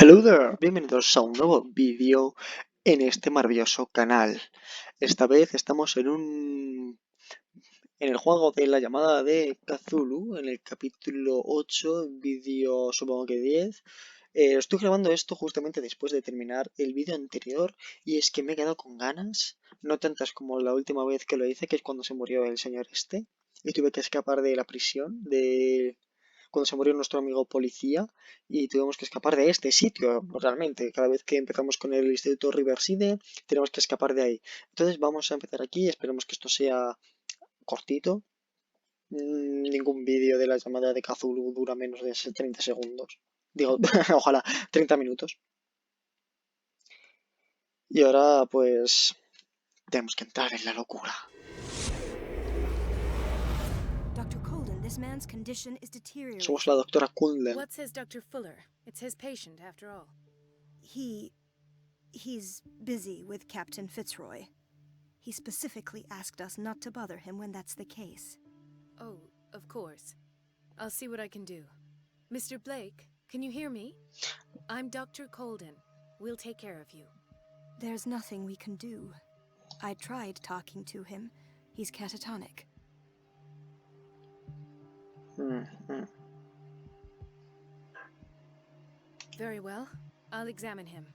Hello there, bienvenidos a un nuevo vídeo en este maravilloso canal. Esta vez estamos en el juego de la llamada de Cthulhu, en el capítulo 8, vídeo supongo que 10. Estoy grabando esto justamente después de terminar el vídeo anterior y es que me he quedado con ganas, no tantas como la última vez que lo hice, que es cuando se murió el señor este y tuve que escapar de la prisión, cuando se murió nuestro amigo policía y tuvimos que escapar de este sitio, realmente. Cada vez que empezamos con el Instituto Riverside, tenemos que escapar de ahí. Entonces vamos a empezar aquí, esperemos que esto sea cortito. Ningún vídeo de la llamada de Cthulhu dura menos de 30 segundos. Digo, ojalá, 30 minutos. Y ahora, pues, tenemos que entrar en la locura. This man's condition is deteriorating. Somos la doctora Cullen. What says Dr. Fuller? It's his patient, after all. He's busy with Captain Fitzroy. He specifically asked us not to bother him when that's the case. Oh, of course. I'll see what I can do. Mr. Blake, can you hear me? I'm Dr. Colden. We'll take care of you. There's nothing we can do. I tried talking to him. He's catatonic. Very well. I'll examine him.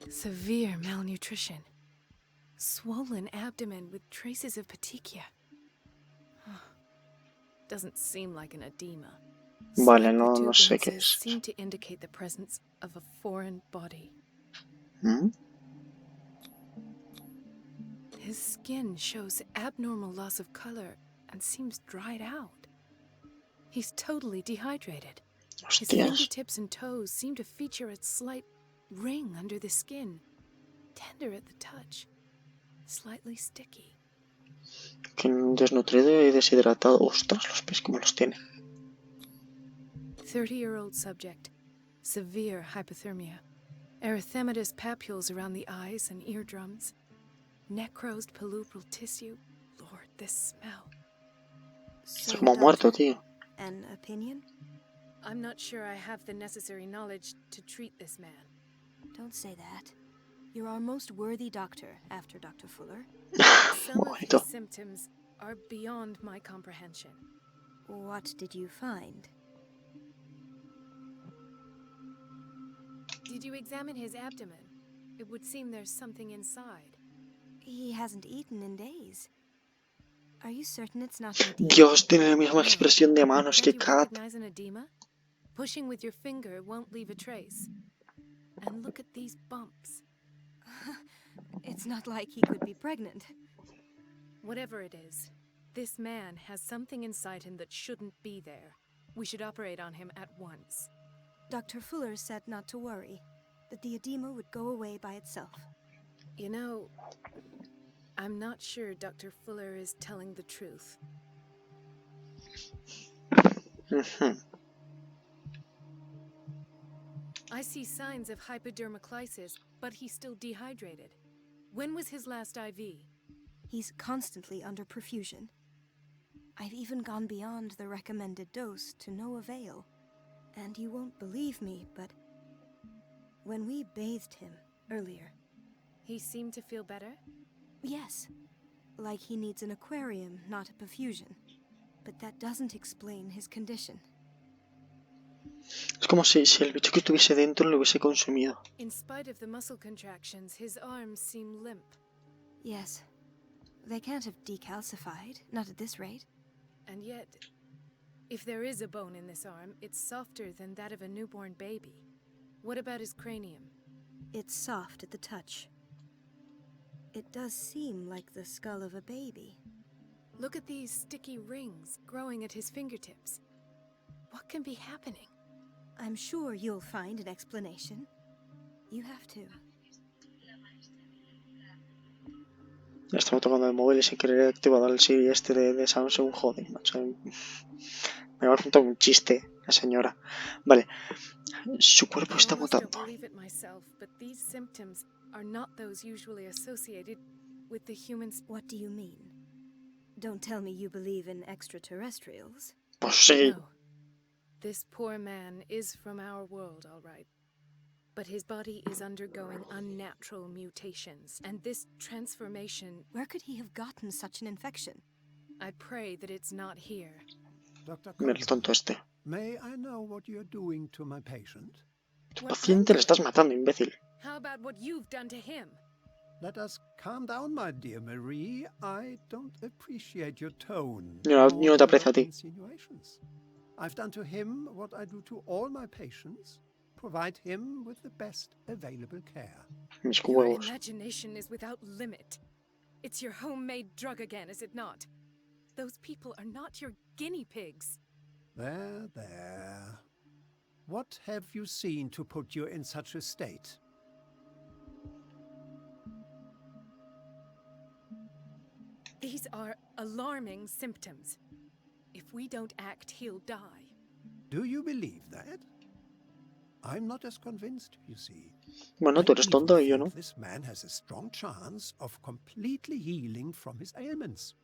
Severe malnutrition. Swollen abdomen with traces of petechia. Doesn't seem like an edema. Vale, no sé qué es. Seem to indicate the presence of a foreign body. His skin shows abnormal loss of color and seems dried out. He's totally dehydrated. His fingertips and toes seem to feature a slight ring under the skin, tender at the touch, slightly sticky. Desnutrido y deshidratado. Ostras, los pies como los tiene. 30-year-old subject, severe hypothermia, erythematous papules around the eyes and eardrums, necrosed palpebral tissue. Lord, this smell. Está como muerto, tío. An opinion? I'm not sure I have the necessary knowledge to treat this man. Don't say that. You're our most worthy doctor after Dr. Fuller. Some of his symptoms are beyond my comprehension. What did you find? Did you examine his abdomen? It would seem there's something inside. He hasn't eaten in days. Are you certain it's not an edema? Dios, tiene la misma expresión de manos que Can't you Kat. recognize an edema? Pushing with your finger won't leave a trace. And look at these bumps. It's not like he could be pregnant. Whatever it is, this man has something inside him that shouldn't be there. We should operate on him at once. Dr. Fuller said not to worry, that the edema would go away by itself. You know, I'm not sure Dr. Fuller is telling the truth. I see signs of hypodermoclysis, but he's still dehydrated. When was his last IV? He's constantly under perfusion. I've even gone beyond the recommended dose to no avail. And you won't believe me, but when we bathed him earlier... He seemed to feel better? Yes. Like he needs an aquarium, not a perfusion. But that doesn't explain his condition. Es como si el bicho que estuviese dentro lo hubiese consumido. In spite of the muscle contractions, his arms seem limp. Yes. They can't have decalcified, not at this rate. And yet, if there is a bone in this arm, it's softer than that of a newborn baby. What about his cranium? It's soft at the touch. It does seem like the skull of a baby. Look at these sticky rings growing at his fingertips. What can be happening? I'm sure you'll find an explanation. You have to. Estaba tocando el móvil y sin querer he activado el Siri este de Samsung. Joder, macho. Me va a contar un chiste la señora. Vale. Su cuerpo está mutando. Are not those usually associated with the humans. What do you mean? Don't tell me you believe in extraterrestrials. Pues sí. No. This poor man is from our world, all right. But his body is undergoing unnatural mutations, and this transformation... Where could he have gotten such an infection? I pray that it's not here. Dr. Mira el tonto Cthulhu, este. may I know what you're doing to my patient? Tu What paciente I'm le estás doing? matando, imbécil. How about what you've done to him? Let us calm down, my dear Marie. I don't appreciate your tone. Yo nor no te your aprecio a ti. insinuations. I've done to him what I do to all my patients. Provide him with the best available care. Mis Your huevos. imagination is without limit. It's your homemade drug again, is it not? Those people are not your guinea pigs. There, there. What have you seen to put you in such a state? These are alarming symptoms. If we don't act, he'll die. Do you believe that? I'm not as convinced, you see. Bueno, tú eres I tonto y yo even no. think this man has a strong chance of completely healing from his ailments.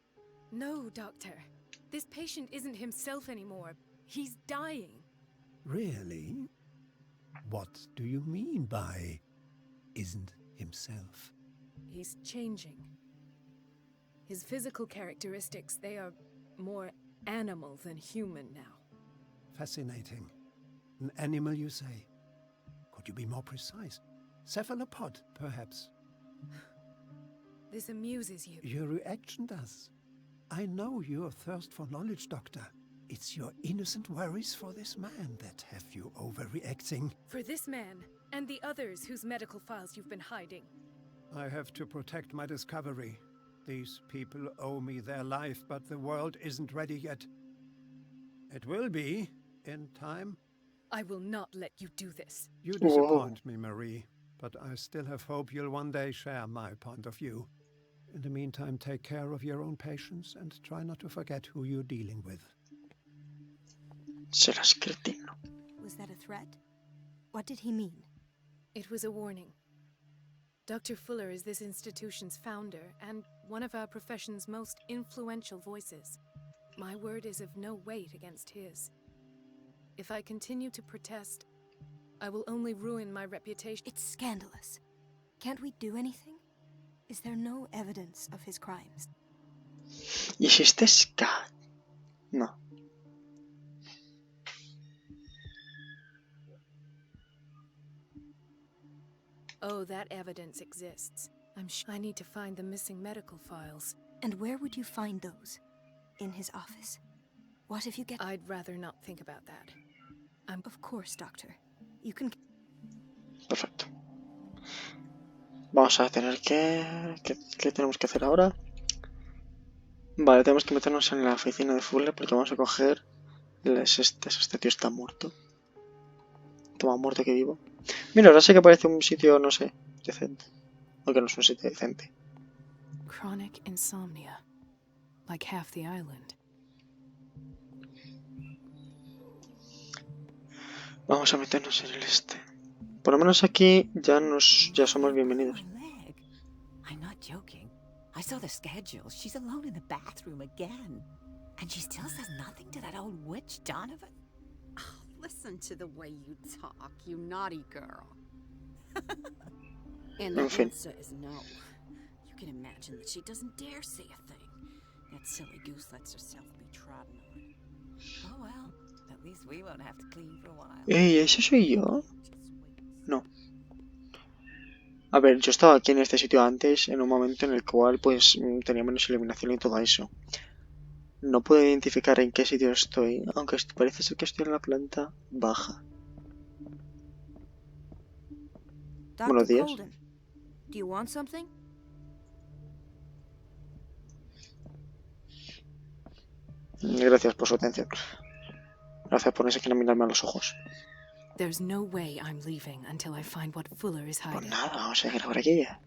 No, Doctor. This patient isn't himself anymore. He's dying. Really? What do you mean by isn't himself? He's changing. His physical characteristics, they are more animal than human now. Fascinating. An animal, you say? Could you be more precise? Cephalopod, perhaps? This amuses you. Your reaction does. I know your thirst for knowledge, Doctor. It's your innocent worries for this man that have you overreacting. For this man, and the others whose medical files you've been hiding. I have to protect my discovery. These people owe me their life, but the world isn't ready yet. It will be, in time. I will not let you do this. You disappoint me, Marie, but I still have hope you'll one day share my point of view. In the meantime, take care of your own patients and try not to forget who you're dealing with. Serás cretino. Was that a threat? What did he mean? It was a warning. Dr. Fuller is this institution's founder and one of our profession's most influential voices. My word is of no weight against his. If I continue to protest, I will only ruin my reputation. It's scandalous. Can't we do anything? Is there no evidence of his crimes? ¿Y si este es Cat? No. Oh, that evidence exists. I'm sure I need to find the missing medical files. And where would you find those? In his office? What if you get... I'd rather not think about that. Of course, Doctor. You can... Perfecto. Vamos a tener que... ¿Qué tenemos que hacer ahora? Vale, tenemos que meternos en la oficina de Fuller porque vamos a coger... Este tío está muerto. Toma, muerto que vivo. Mira, ahora sí que parece un sitio, no sé, decente. Aunque no es un sitio decente. Chronic insomnia. Like half the island. Vamos a meternos en el este. Por lo menos aquí ya somos bienvenidos. I'm not joking. I saw the schedule. She's alone in the bathroom again. And she still says nothing to that old witch, Donovan. Oh, listen to the way you talk, you naughty girl. And the En fin. answer is no. You can imagine that she doesn't dare say a thing. That silly goose lets herself be trodden on. Oh well, at least we won't have to clean for a while. ¿Eso soy yo? No. A ver, yo estaba aquí en este sitio antes, en un momento en el cual pues tenía menos iluminación y todo eso. No puedo identificar en qué sitio estoy, aunque parece ser que estoy en la planta baja. Dr. Buenos días. Colden, do you want something? Gracias por su atención. Gracias por ni siquiera mirarme a los ojos. There's no way I'm leaving until I find what Fuller is Pues hiding. nada, vamos a grabar aquí ya.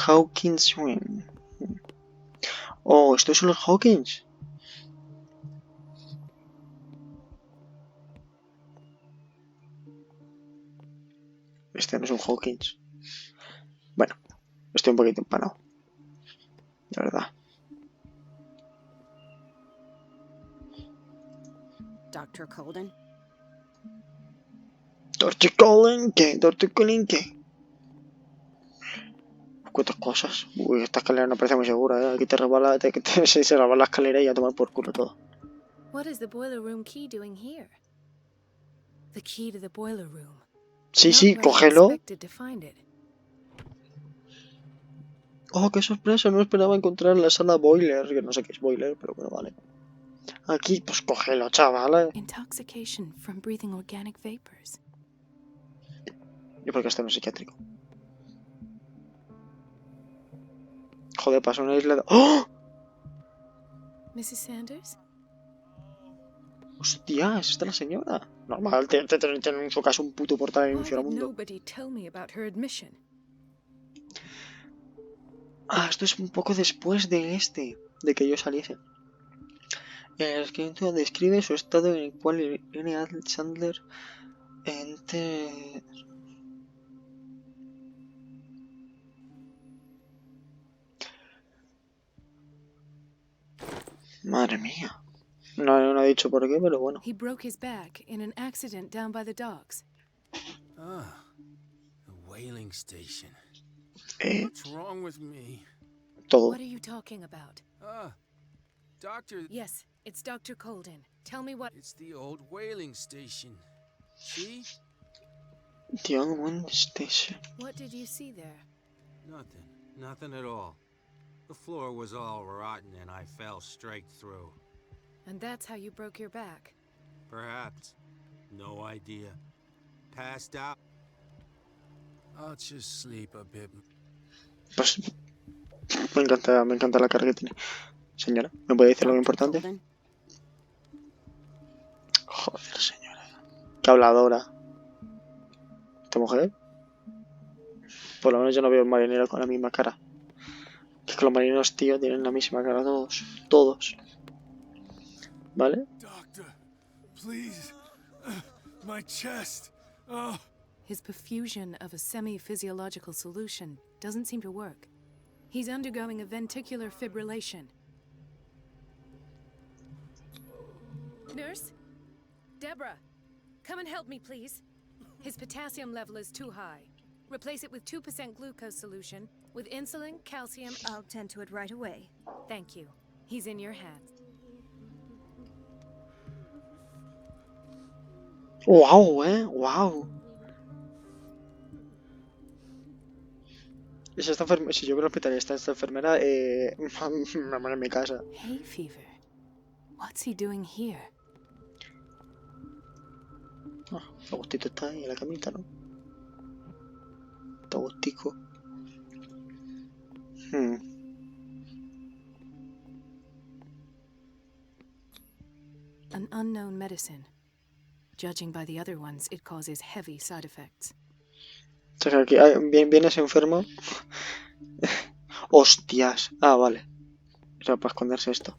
Hawkins Swing. Oh, ¿estos son los Hawkins? Este no es un Hawkins. Bueno, estoy un poquito empanado. De verdad. Dr. Colden? Dr. Colden, ¿qué? Dr. Colden, ¿qué? ¿Cuántas cosas? Uy, esta escalera no parece muy segura, ¿eh? Aquí te resbala, se resbala la escalera y a tomar por culo todo. What is the boiler room key doing here? The key to the boiler room. Sí, sí, cógelo. Oh, qué sorpresa, no esperaba encontrar la sala boiler, que no sé qué es boiler, pero bueno, vale. Aquí, pues cógelo, chaval. Intoxication from breathing organic vapors. ¿Y por qué está en un psiquiátrico? Joder, pasa una isla de... ¡Oh! Mrs. Sanders? Hostia, ¿es esta la señora? Normal, tiene en su casa un puto portal en el inframundo. Ah, esto es un poco después de que yo saliese. El escrito describe su estado en el cual Irene Sandler entre... Madre mía. No ha dicho por qué, pero bueno. He broke his back in an accident down by the docks. Ah, the whaling station. What's wrong with me? Todo. What are you talking about? Doctor... Yes, it's Dr. Colden. Tell me what... It's the old whaling station. See? The old whaling station. What did you see there? Nothing. Nothing at all. The floor was all rotten and I fell straight through. And that's how you broke your back? Perhaps. No idea. Passed out. I'll just sleep a bit. Pues me encanta la cara que tiene. Señora, ¿me puede decir algo importante? Joder, señora. Qué habladora. ¿Esta mujer? Por lo menos yo no veo un marinero con la misma cara. Es que los marineros, tío, tienen la misma cara todos. Todos. ¿Vale? Doctor, please. My chest. Oh. His perfusion of a semi-physiological solution doesn't seem to work. He's undergoing a ventricular fibrillation. Nurse? Deborah, come and help me, please. His potassium level is too high. Replace it with 2% glucose solution with insulin, calcium... I'll tend to it right away. Thank you. He's in your hands. ¡Wow, wow! Si esta enfermera, si yo veo el hospital y está esta enfermera, me muero en mi casa. Hay fever. What's he doing here? Ah, Agustito está ahí en la camita, ¿no? Está Agustico. An unknown medicine. Judging by the other ones, it causes heavy side effects. O sea, aquí viene ese enfermo. Hostias. Ah, vale. O sea, para esconderse esto.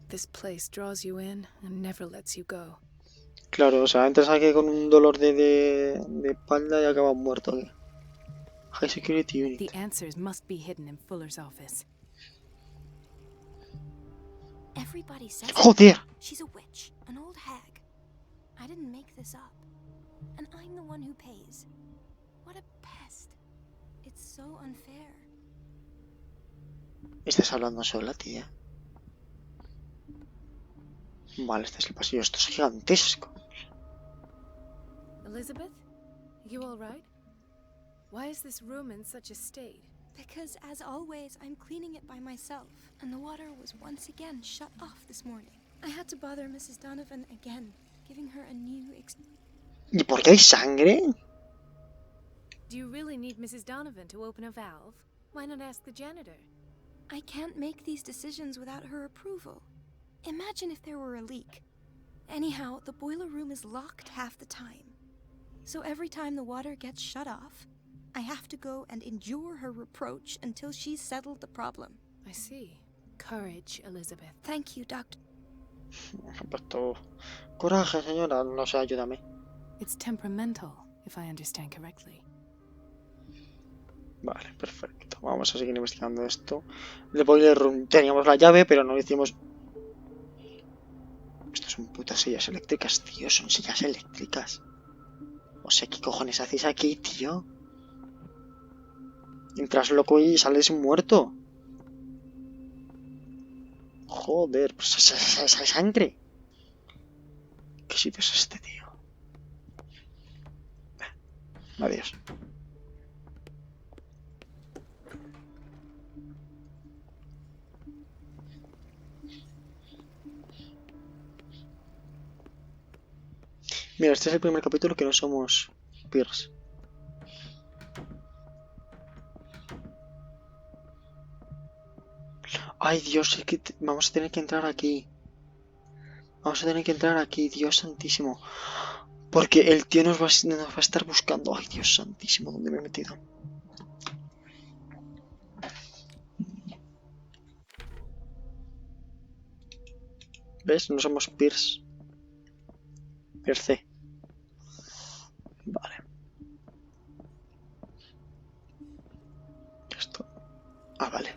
This place draws you in and never lets you go. Claro, o sea, entras aquí con un dolor de espalda y acabas muerto aquí. High Security Unit. The answers must be hidden in Fuller's office. Everybody says ¡Joder! She's a witch, an old hag. I didn't make this up. And I'm the one who pays. What a pest. It's so unfair. ¿Estás hablando sola, tía? Vale, este es el pasillo. Esto es gigantesco. Elizabeth? You all right? Why is this room in such a state? Because, as always, I'm cleaning it by myself. And the water was once again shut off this morning. I had to bother Mrs. Donovan again, giving her a new ¿Y por qué hay sangre? Do you really need Mrs. Donovan to open a valve? Why not ask the janitor? I can't make these decisions without her approval. Imagine if there were a leak. Anyhow, the boiler room is locked half the time. So every time the water gets shut off, I have to go and endure her reproach until she's settled the problem. I see. Courage, Elizabeth. Thank you, Doctor. Coraje, señora. No sé, ayúdame. It's temperamental, if I understand correctly. Vale, perfecto. Vamos a seguir investigando esto. De boiler room teníamos la llave, pero no hicimos... Estas son putas sillas eléctricas, tío. Son sillas eléctricas. O sea, ¿qué cojones hacéis aquí, tío? Entras loco y sales muerto. Joder, pues esa sangre. ¿Qué sitio es este, tío? Adiós. Mira, este es el primer capítulo que no somos peers. Ay, Dios, es que vamos a tener que entrar aquí. Vamos a tener que entrar aquí, Dios santísimo. Porque el tío nos va a estar buscando. Ay, Dios santísimo, ¿dónde me he metido? ¿Ves? No somos peers. Peer C. Vale. Esto. Ah, vale.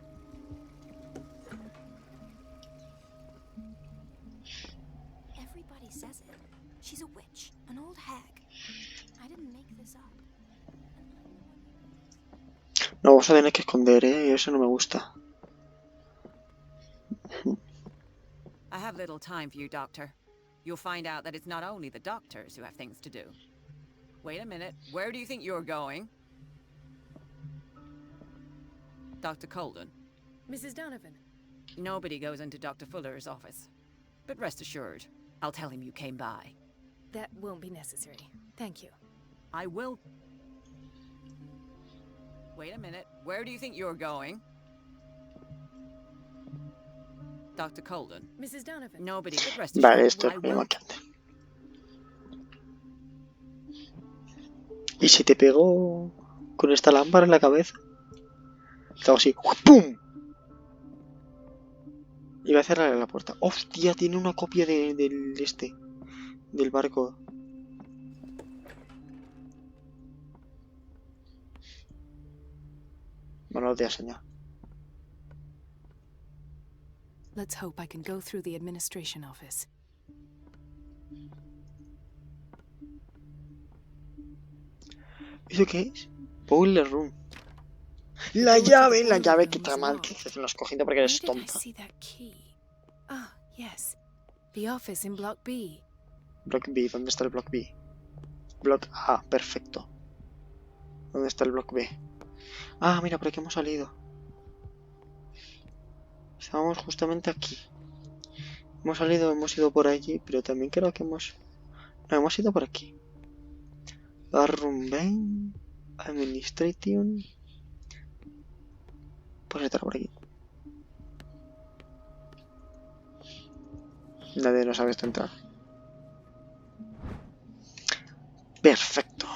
Everybody says it. She's a witch, an old hag. I didn't make this up. No, vamos a tener que esconder, ¿eh? Eso no me gusta. I have little time for you, Doctor. You'll find out that it's not only the doctors who have things to do. Wait a minute. Where do you think you're going? Dr. Colden. Mrs. Donovan. Nobody goes into Dr. Fuller's office. But rest assured, I'll tell him you came by. That won't be necessary. Thank you. I will... Wait a minute. Where do you think you're going? Dr. Colden. Mrs. Donovan. Nobody, but rest Vale, assured, esto es I lo mismo will... que antes. ¿Y si te pego con esta lámpara en la cabeza? Te hago así. ¡Pum! Y voy a cerrar la puerta. ¡Hostia! Tiene una copia del barco. Buenos días, señor. Let's hope I can go through the administration office. ¿Eso qué es? Boiler room. La llave que está mal, que se nos cogiendo porque eres Where did I tonta. see that key? Ah, yes. The office in Block B. Block B, ¿dónde está el block B? Block A, perfecto. ¿Dónde está el block B? Ah, mira, por aquí hemos salido. Estábamos justamente aquí. Hemos salido, hemos ido por allí, pero también creo que hemos... No, hemos ido por aquí. Room Bane, Administration... Pues estar por aquí. Nadie nos ha visto entrar. Perfecto.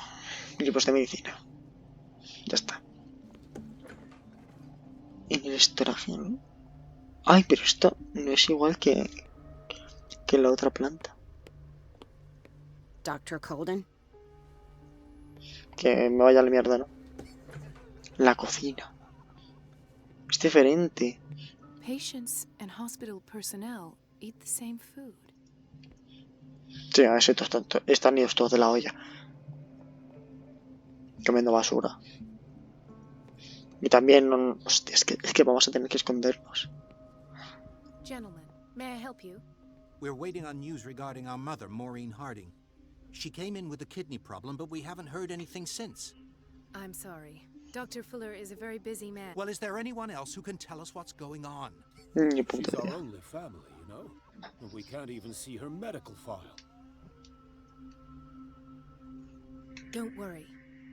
Libros de medicina. Ya está. En el estoraje, ¿no? Ay, pero esto no es igual que la otra planta. Dr. Colden? Que me vaya a la mierda, ¿no? La cocina. Es diferente. Patients and hospital personnel eat the same food. Sí, a ese tonto. Están idos todos de la olla. Comiendo basura. Y también... No, hostia, es que vamos a tener que escondernos. Gentlemen, may I help you? We're waiting on news regarding our mother, Maureen Harding. She came in with a kidney problem, but we haven't heard anything since. I'm sorry. Dr. Fuller is a very busy man. Well, is there anyone else who can tell us what's going on? Ni puta She's our idea. only family, you know? And we can't even see her medical file. Don't worry.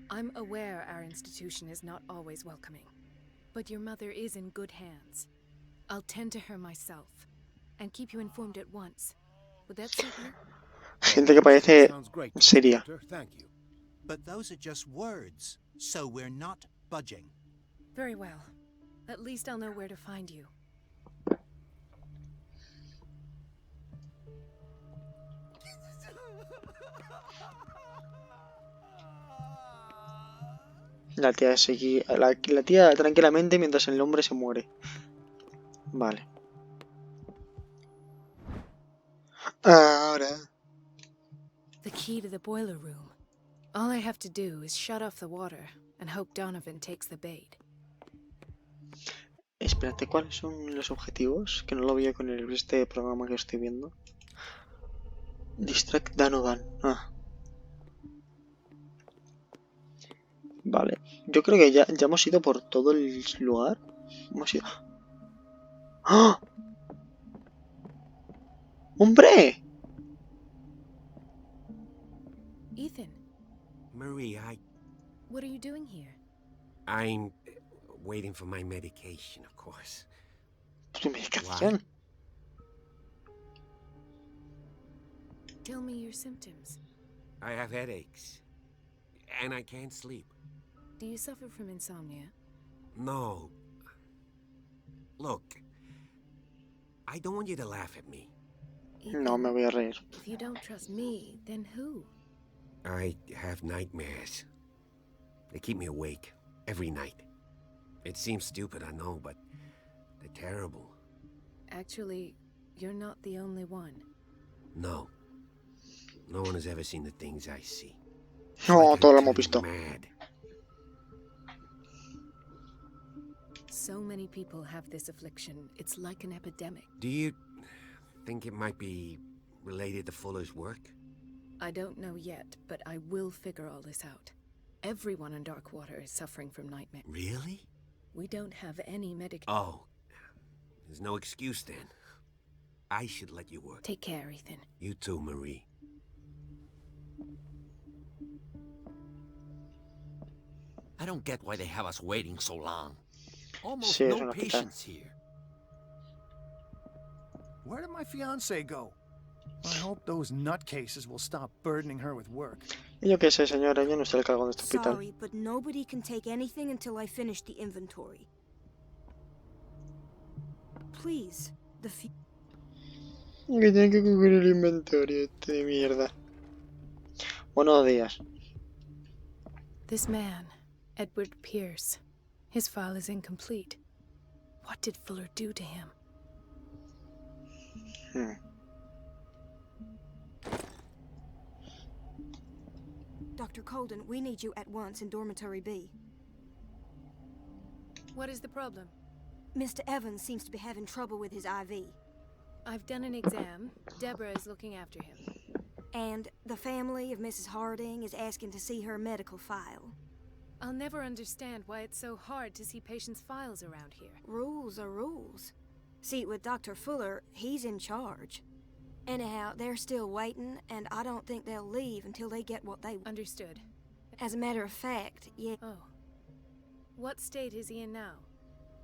I'm aware our institution is not always welcoming. But your mother is in good hands. I'll tend to her myself. And keep you informed at once. Would that suit you? Gente que parece Sounds great, seria. Doctor. Thank you. But those are just words, so we're not budging. Very well. At least I'll know where to find you. La tía sigue, la tía tranquilamente mientras el hombre se muere. Vale. Ahora. The key to the boiler room. All I have to do is shut off the water and hope Donovan takes the bait. Espérate, ¿cuáles son los objetivos? Que no lo veo con este programa que estoy viendo. Distract Donovan. Ah. Vale. Yo creo que ya hemos ido por todo el lugar. Hemos ido. ¡Ah! ¡Hombre! Ethan, Marie, what are you doing here? I'm waiting for my medication, of course. ¿Tu medicación? Tell me your symptoms. I have headaches, and I can't sleep. Do you suffer from insomnia? No. Look, I don't want you to laugh at me. Ethan, No me voy a reír. if you don't trust me, then who? I have nightmares. They keep me awake every night. It seems stupid, I know, but they're terrible. Actually, you're not the only one. No. No one has ever seen the things I see. No, Like todo lo I'm hemos visto. mad. So many people have this affliction. It's like an epidemic. Do you think it might be related to Fuller's work? I don't know yet, but I will figure all this out. Everyone in Darkwater is suffering from nightmares. Really? We don't have any medic. Oh. There's no excuse then. I should let you work. Take care, Ethan. You too, Marie. I don't get why they have us waiting so long. Almost Sí, es no un hospital. patients here. Where did my fiancée go? I hope those nutcases will stop burdening her with work. Yo qué sé, señora, yo no estoy al cargo de este hospital. Sorry, but nobody can take anything until I finish the inventory. Please, the Que tiene que cubrir el inventario este de mierda. Buenos días. This man, Edward Pierce, his file is incomplete. What did Fuller do to him? Dr. Colden, we need you at once in Dormitory B. What is the problem? Mr. Evans seems to be having trouble with his IV. I've done an exam. Deborah is looking after him. And the family of Mrs. Harding is asking to see her medical file. I'll never understand why it's so hard to see patients' files around here. Rules are rules. See, with Dr. Fuller, he's in charge. Anyhow, they're still waiting, and I don't think they'll leave until they get what they want. Understood. As a matter of fact, Oh. What state is he in now?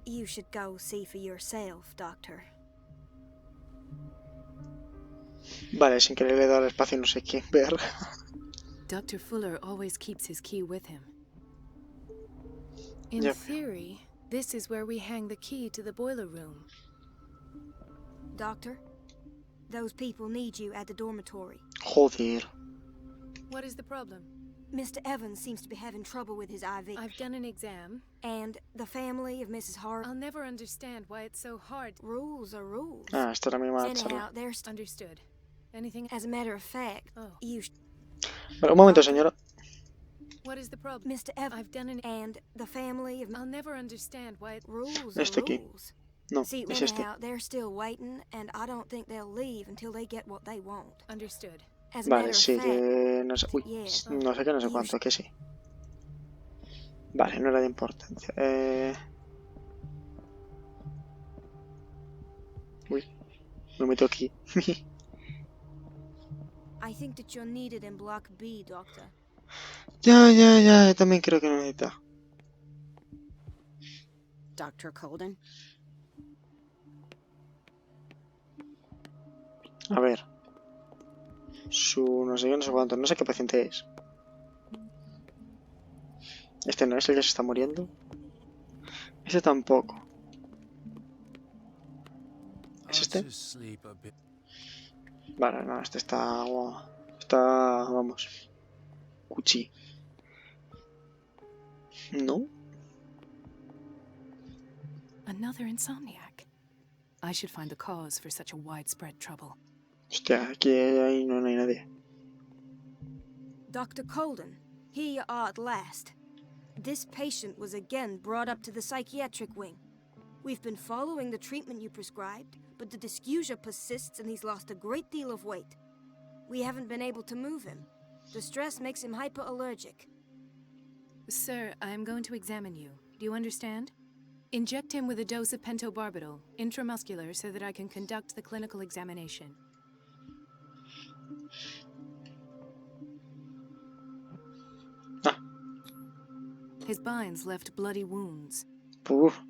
you should go see for yourself, Doctor. Vale, sin querer le he dado el espacio, no sé quién ver. Dr. Fuller always keeps his key with him. In Yep. theory, this is where we hang the key to the boiler room. Doctor, those people need you at the dormitory. Joder. What is the problem? Mr. Evans seems to be having trouble with his IV. I've done an exam. And the family of Mrs. Hart. I'll never understand why it's so hard. Rules are rules. Ah, esta era mi madre. Anyhow, they're Understood. Anything? As a matter of fact, Oh. you Vale, un momento, señora. What is the problem? Mr. Evans I've done an. and the family of I'll never understand why it. rules Este are aquí. rules. No, See, es este. anyhow, they're still waiting, and I don't think they'll leave until they get what they want. Understood. As a Vale, matter of sí, fact, que no sé. Uy, yeah. no sé qué, no sé cuánto, que sí. Vale, no era de importancia. Uy, me meto aquí. I think that you're needed in Block B, Doctor. Ya, yo también creo que no necesita. Dr. Colden? A ver. Su no sé qué, no sé cuánto. No sé qué paciente es. Este no es el que se está muriendo. Este tampoco. ¿Es este? Vale, no, este está... Está... vamos. Cuchi. No. Another insomniac. I should find the cause for such a widespread trouble. Hostia, aquí ahí no hay nadie. Dr. Colden, here you are at last. This patient was again brought up to the psychiatric wing. We've been following the treatment you prescribed, but the dysgeusia persists and he's lost a great deal of weight. We haven't been able to move him. The stress makes him hyperallergic. Sir, I'm going to examine you. Do you understand? Inject him with a dose of pentobarbital, intramuscular, so that I can conduct the clinical examination. Ah. His binds left bloody wounds. Uf.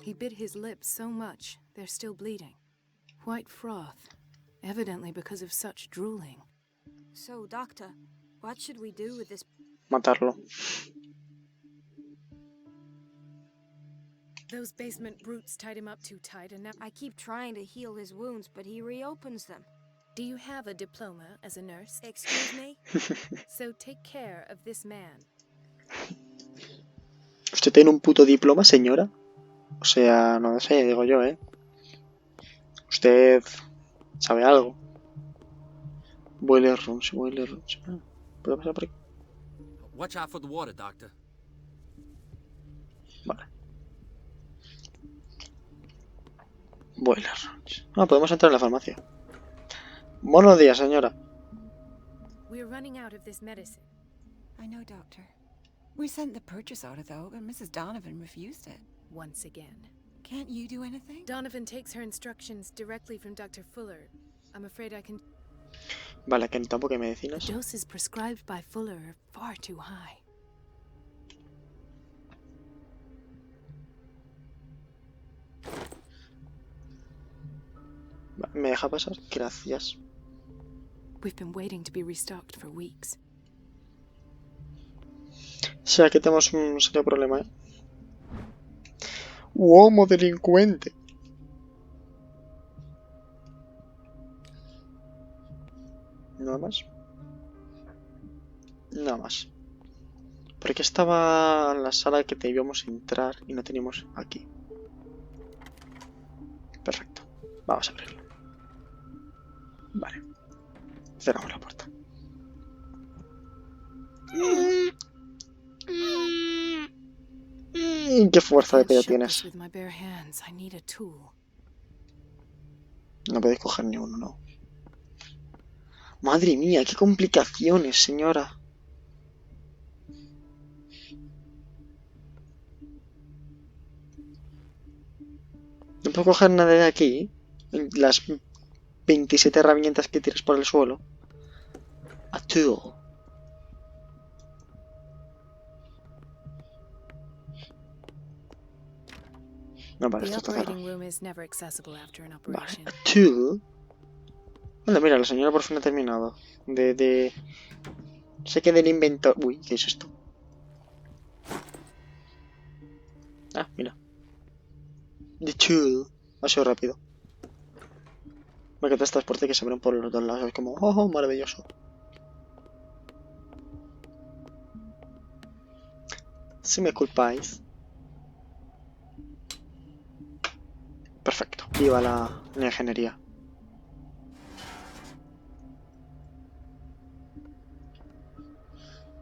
He bit his lips so much, they're still bleeding. White froth, evidently because of such drooling. So, Doctor, what should we do with this? Matarlo. Those basement brutes tied him up too tight and now I keep trying to heal his wounds, but he reopens them. Do you have a diploma as a nurse? Excuse me? So take care of this man. ¿Usted tiene un puto diploma, señora? O sea, no sé, digo yo, ¿eh? Usted sabe algo. Boiler rooms. ¿Puedo pasar por aquí? Watch out for the water, doctor. Vale. Boiler rooms. Ah, podemos entrar en la farmacia. Buenos días, señora. We're running out of this medicine. I know, Doctor. We sent the purchase order, though, but Mrs. Donovan refused it. Once again. Can't you do anything? Donovan takes her instructions directly from Dr. Fuller. I'm afraid I can... Vale, que tampoco hay medicinas. The doses prescribed by Fuller are far too high. ¿Me deja pasar? Gracias. We've been waiting to be restocked for weeks. Sí, aquí tenemos un serio problema, ¿eh? ¡Homo delincuente! Nada más. Nada más. Porque estaba en la sala que debíamos entrar y no teníamos aquí. Perfecto. Vamos a abrirlo. Vale. Cerramos la puerta. ¡Qué fuerza de pelo tienes! No podéis coger ni uno, ¿no? Madre mía, qué complicaciones, señora. No puedo coger nada de aquí. Las 27 herramientas que tiras por el suelo. A tool. No, vale, esto está cerrado. Vale, a tool. Anda, mira, la señora por fin ha terminado. Sé que del inventor... Uy, ¿qué es esto? Ah, mira. The tool. Ha sido rápido. Me quedan estas puertas que se abren por los dos lados. Es como, oh, maravilloso. Si me culpáis. Perfecto. Viva la ingeniería.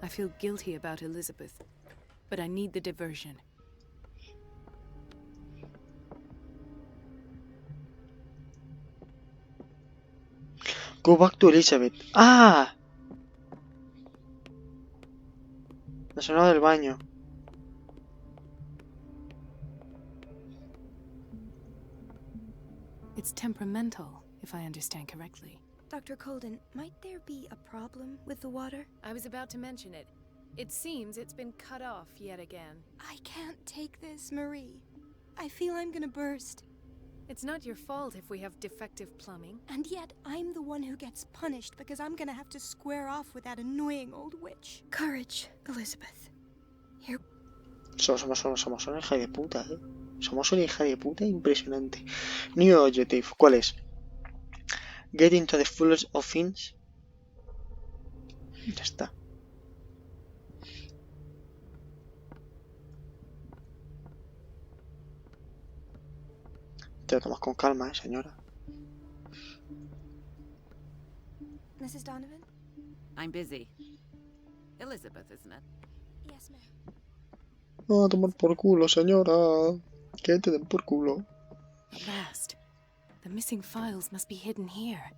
I feel guilty about Elizabeth, but I need the diversion. Go back to Elizabeth. ¡Ah! La sonada del baño. It's temperamental, if I understand correctly. Dr. Colden, might there be a problem with the water? I was about to mention it. It seems it's been cut off yet again. I can't take this, Marie. I feel I'm gonna burst. It's not your fault if we have defective plumbing. And yet, I'm the one who gets punished because I'm gonna have to square off with that annoying old witch. Courage, Elizabeth. Here. Somos una hija de puta, ¿eh? Somos una hija de puta impresionante. New objective. ¿Cuál es? Get into the fullest of things. Ya está. Te lo tomas con calma, señora. Mrs. Donovan? I'm busy. Elizabeth, isn't it? Yes, ma'am. No, a tomar por culo, señora. Que te den por culo. At last. The missing files must be hidden here.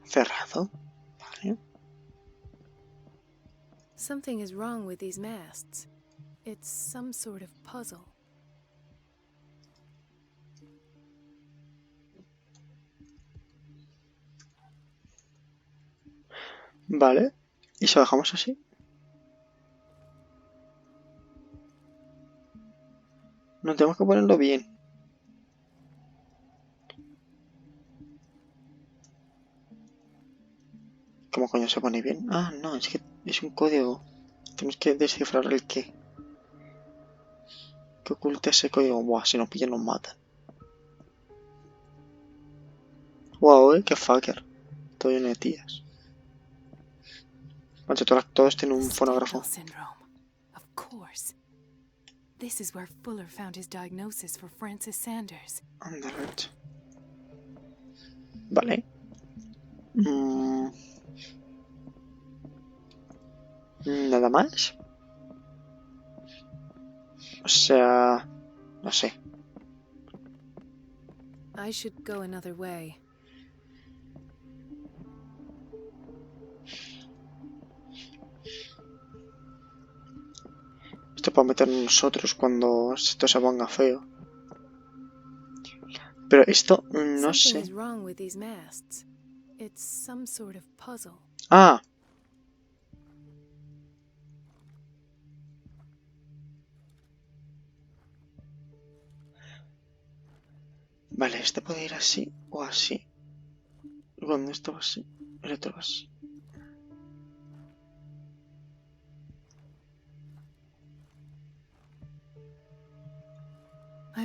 Cerrado. Vale. Something is wrong with these masts. It's some sort of puzzle. Vale. ¿Y si lo dejamos así? No tenemos que ponerlo bien. ¿Cómo coño se pone bien? Ah, no, es que es un código. Tenemos que descifrar el qué. Que oculta ese código. Buah, si nos pillan nos matan. Wow, qué fucker. Todo lleno de tías. Macho, todos tienen un fonógrafo. Of course. This is where Fuller found his diagnosis for Francis Sanders. Underlet. Vale. Nada más. O sea, no sé. I should go another way. Esto para meternos nosotros cuando esto se ponga feo. Pero esto no sé. Ah. Vale, este puede ir así o así. Y cuando esto va así, el otro va así.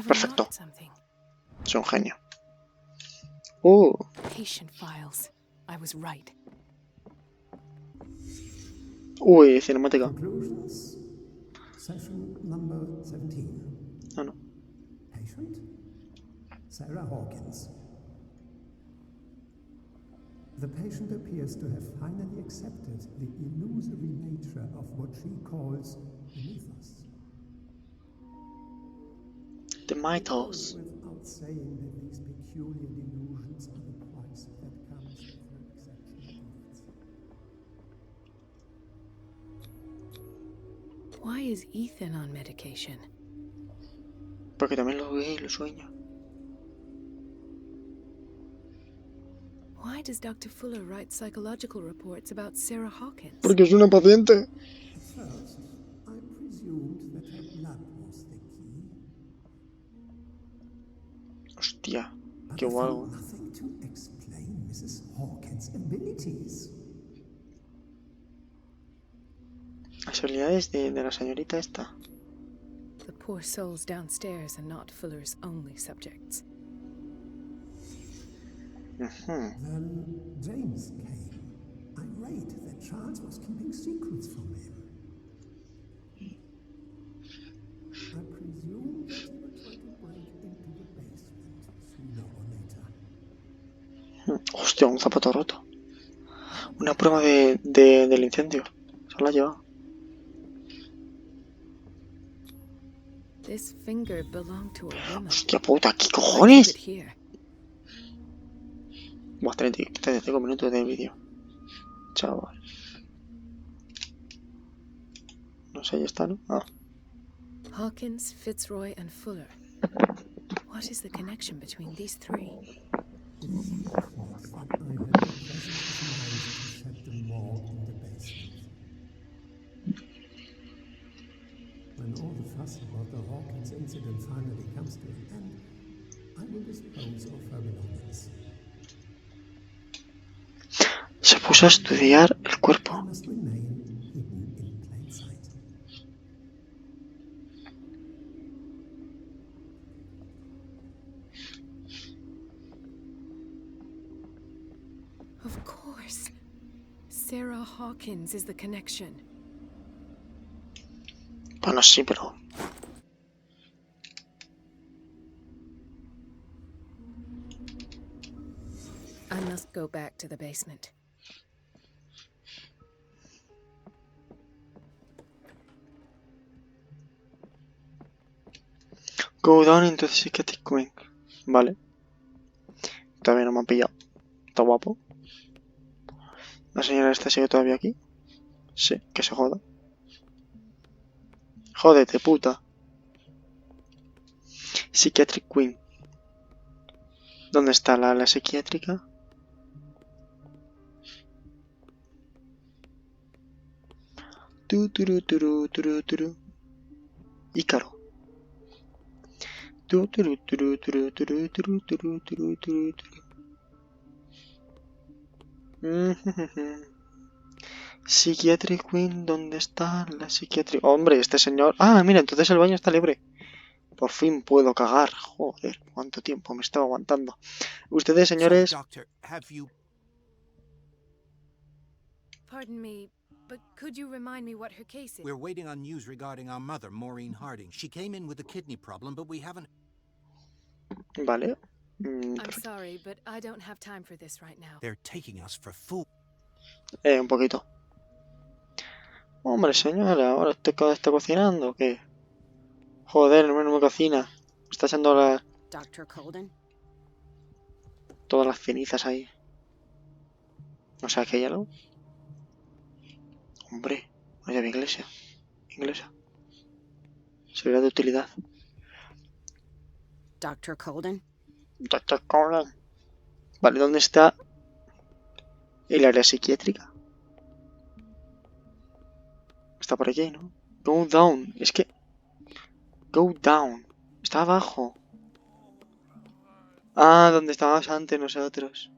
Perfecto. Soy un genio. Uy, cinemática. Ah, no. Patient? Sarah Hawkins. The patient appears to have finally accepted the illusory nature of what she calls the mythos. The mythos. Without saying that these peculiar delusions are the price that comes for exceptional gifts. Why is Ethan on medication? Porque también lo ve y lo sueña. Why does Dr. Fuller write psychological reports about Sarah Hawkins? Porque es una paciente. First, I presumed that her blood was the key. Hostia, qué guapo. Nothing to explain Mrs. Hawkins' abilities. Las habilidades de la señorita esta. The poor souls downstairs are not Fuller's only subjects. Then James came. Irate that Charles was keeping secrets from him. I presume that he would try to break into the basement sooner or later. Hostia, un zapato roto. Una prueba del incendio. Se la ha llevado. This finger belonged to a woman. Hostia puta, ¿qué cojones? Buah, 35 minutos de vídeo. Chaval. No sé, ya está, ¿no? Ah. Hawkins, Fitzroy, and Fuller. What is the connection between these three? When all the fuss about the Hawkins incident finally comes to an end, I will dispose of her belongings. Se puso a estudiar el cuerpo. Sarah Hawkins is the connection. Bueno, sí, pero... I must go back to the basement. Go down into the psychiatric wing. Vale. Todavía no me han pillado. Está guapo. ¿La señora esta sigue todavía aquí? Sí, que se joda. Jódete, puta. Psychiatric Wing. ¿Dónde está la psiquiátrica? Turu. Ícaro. Turu. Psychiatric Wing, ¿dónde está la psiquiátrica? Hombre, este señor... Ah, mira, entonces el baño está libre. Por fin puedo cagar. Joder, cuánto tiempo me estaba aguantando. Ustedes, señores... So, Doctor, have you... Pardon me, but could you remind me what her case is? We're waiting on news regarding our mother, Maureen Harding. She came in with a kidney problem, but we haven't... Vale. I'm sorry, but I don't have time for this right now. They're taking us for fool. Un poquito. Hombre, señora, ¿ahora usted está cocinando o qué? Joder, no me cocina. Me está echando Dr. Colden? todas las cenizas ahí. O sea, que hay algo. Hombre, una llave inglesa. Sería de utilidad. Dr. Colden? Dr. Colden. Vale, ¿dónde está el área psiquiátrica? Está por aquí, ¿no? Go down. Es que... Go down. Está abajo. Ah, donde estábamos antes nosotros.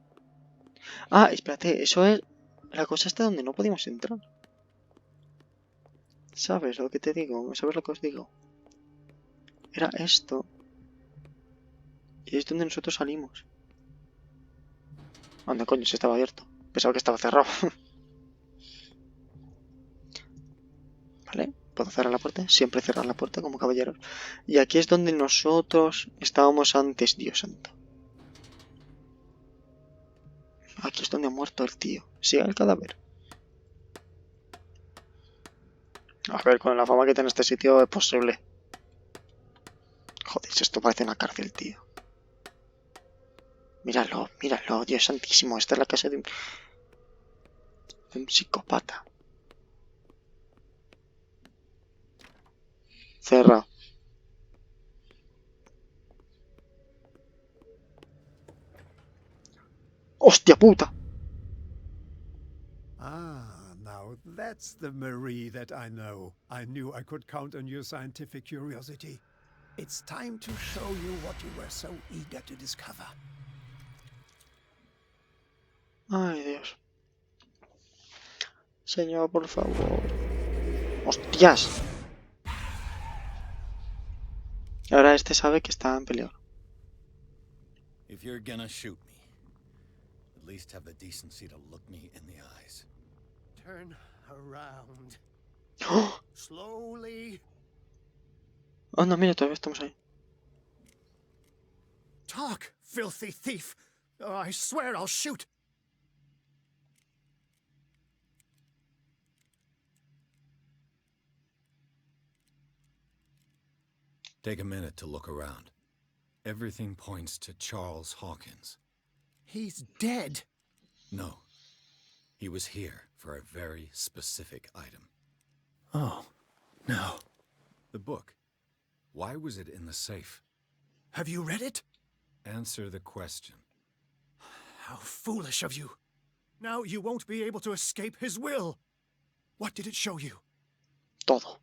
Ah, espérate. Eso es... La cosa está donde no podíamos entrar. ¿Sabes lo que te digo? ¿Sabes lo que os digo? Era esto. Y es donde nosotros salimos. ¿Dónde coño? Si estaba abierto. Pensaba que estaba cerrado. Vale. ¿Puedo cerrar la puerta? Siempre cerrar la puerta como caballeros. Y aquí es donde nosotros estábamos antes, Dios santo. Aquí es donde ha muerto el tío. Siga el cadáver. A ver, con la fama que tiene este sitio es posible. Joder, esto parece una cárcel, tío. Míralo, Dios santísimo. Esta es la casa de un psicópata. Cerra. ¡Hostia puta! Ah, now that's the Marie that I know. I knew I could count on your scientific curiosity. It's time to show you what you were so eager to discover. Ay, Dios. Señor, por favor. ¡Hostias! Ahora este sabe que está en peligro. If you're gonna shoot me, at least have the decency to look me in the eyes. Turn around. ¡Oh! Slowly. Anda, mira, todavía estamos ahí. Talk, filthy thief. Oh, I swear I'll shoot. Take a minute to look around. Everything points to Charles Hawkins. He's dead. No. He was here for a very specific item. Oh, no. The book. Why was it in the safe? Have you read it? Answer the question. How foolish of you. Now you won't be able to escape his will. What did it show you? Todo.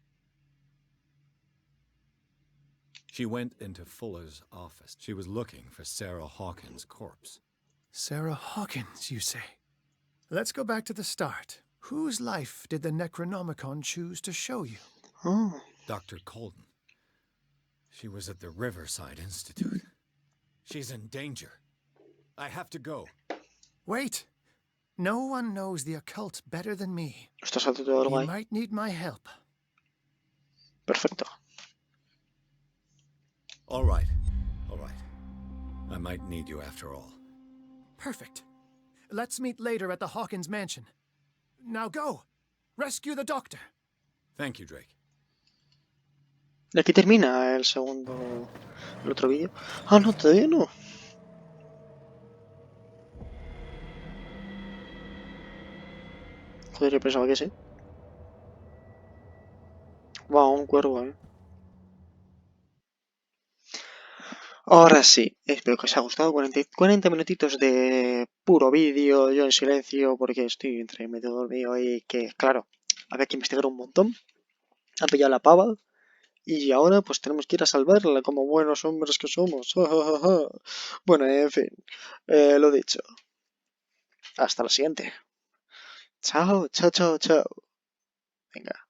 She went into Fuller's office. She was looking for Sarah Hawkins' corpse. Sarah Hawkins, you say? Let's go back to the start. Whose life did the Necronomicon choose to show you? Oh. Dr. Colden. She was at the Riverside Institute. She's in danger. I have to go. Wait. No one knows the occult better than me. ¿Estás salto todo algo You ahí? might need my help. Perfecto. All right. All right. I might need you after all. Perfect. Let's meet later at the Hawkins mansion. Now go. Rescue the doctor. Thank you, Drake. Y aquí termina el otro vídeo. Ah, no, todavía no. Joder, yo pensaba que sí. Wow, un cuervo, ¿eh? Ahora sí, espero que os haya gustado. 40 minutitos de puro vídeo, yo en silencio, porque estoy entre medio dormido y que, claro, había que investigar un montón. Han pillado la pava y ahora pues tenemos que ir a salvarla como buenos hombres que somos. Bueno, en fin, lo dicho. Hasta la siguiente. Chao, chao, chao, chao. Venga.